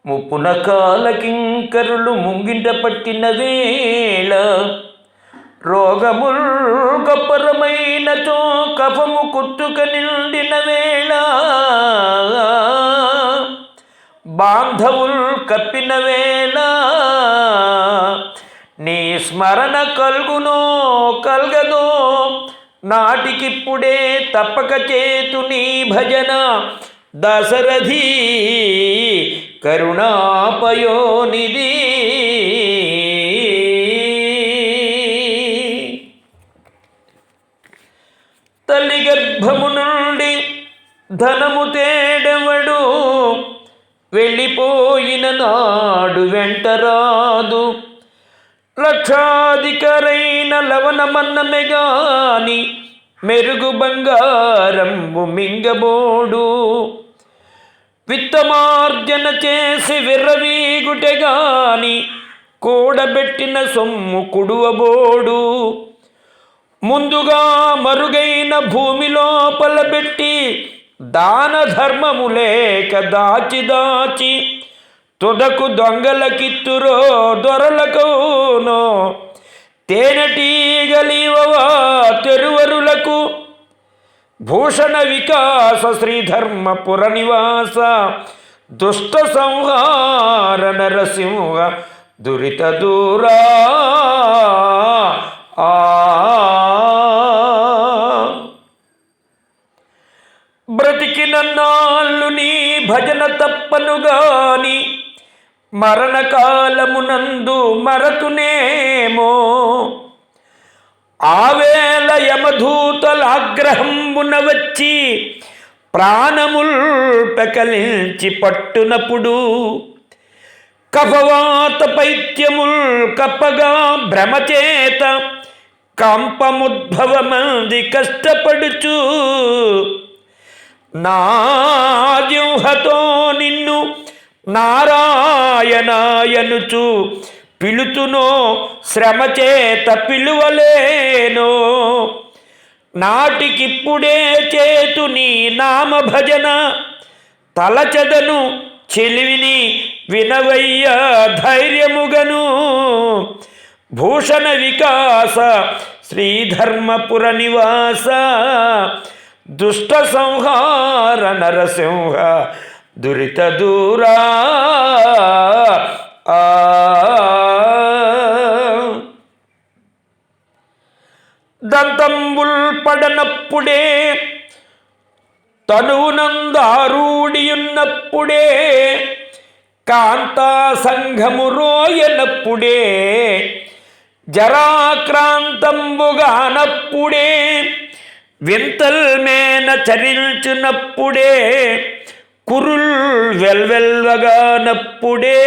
ముప్పున కాలకింకరులు ముంగింట పట్టిన వేళ రోగముల్ కపరమైనచో కఫము కుట్టుక నిండిన వేళ బాంధవుల్ కప్పిన వేళ నీ స్మరణ కల్గునో కల్గదో నాటికిప్పుడే తప్పక చేతు నీ భజన దశరథి కరుణాపయోనిధి. తల్లి గర్భము నుండి ధనము తేడెవడు వెళ్ళిపోయిన నాడు వెంటరాదు. లక్షాధికరైన లవణమన్నమెగాని మెరుగు బంగారంబు మింగబోడు. విత్తమార్జన చేసి విర్రవీగుటెగాని కూడబెట్టిన సొమ్ము కుడువబోడు. ముందుగా మరుగైన భూమి లోపల పెట్టి దాన ధర్మము లేక దాచి దాచి తుదకు దొంగలకిత్తురో దొరలకునో తేనెటీగలివవా తెరువరులకు. భూషణ వికాస శ్రీధర్మపుర నివాస దుష్ట సంహార నరసింహ దురిత దూరా. బ్రతికిన నాళ్ళు నీ భజన తప్పనుగాని మరణకాలమునందు మరతునేమో. ఆవేళ యమధూతలాగ్రహంబున వచ్చి ప్రాణముల్ పెకలించి పట్టునప్పుడు కఫవాత పైత్యముల్ కప్పగా భ్రమచేత కంపముద్భవమంది కష్టపడుచు నా జిహ్వతో నిన్ను నారాయణాయనుచు పిలుతునో శ్రమచేత పిలువలేనో. నాటికిప్పుడే చేతు నీ నామ భజన తలచెదను చెలివిని వినవయ్య ధైర్యముగను. భూషణ వికాస శ్రీధర్మపుర నివాస దుష్ట సంహార నరసింహ దురిత దూరా. దంతంబుల్ పడనప్పుడే తనువునందారూడియున్నప్పుడే కాంతా సంఘము రోయనప్పుడే జరాక్రాంతంబుగానప్పుడే వింతల్ మేన చరించునప్పుడే కురుల్ వెల్వెల్వగానప్పుడే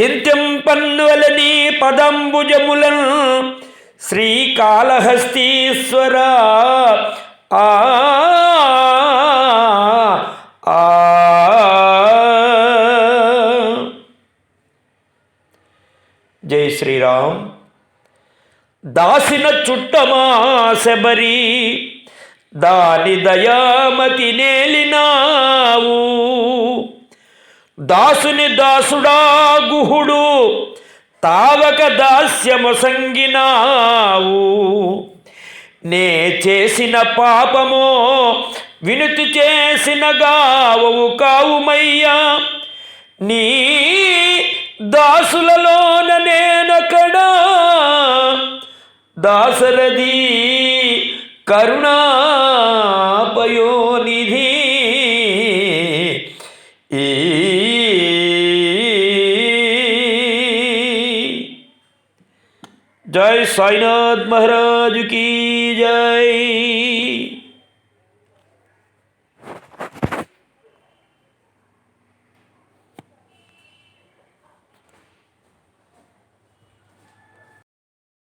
చింతింపన్నువలని పదంబుజములను శ్రీకాళహస్తీశ్వర. ఆ జై శ్రీరామ్. దాసిన చుట్టమా శబరి దాని దయామతి నేలినావు. దాసుని దాసుడా గుహుడు తావక దాస్యమొసంగినావు. నే చేసిన పాపమో వినుతి చేసిన గావవు కావుమయ్యా. నీ దాసులలోన నేనొకడా దాశరథి కరుణాపయోనిధి. जय साईनाथ महाराज की जय।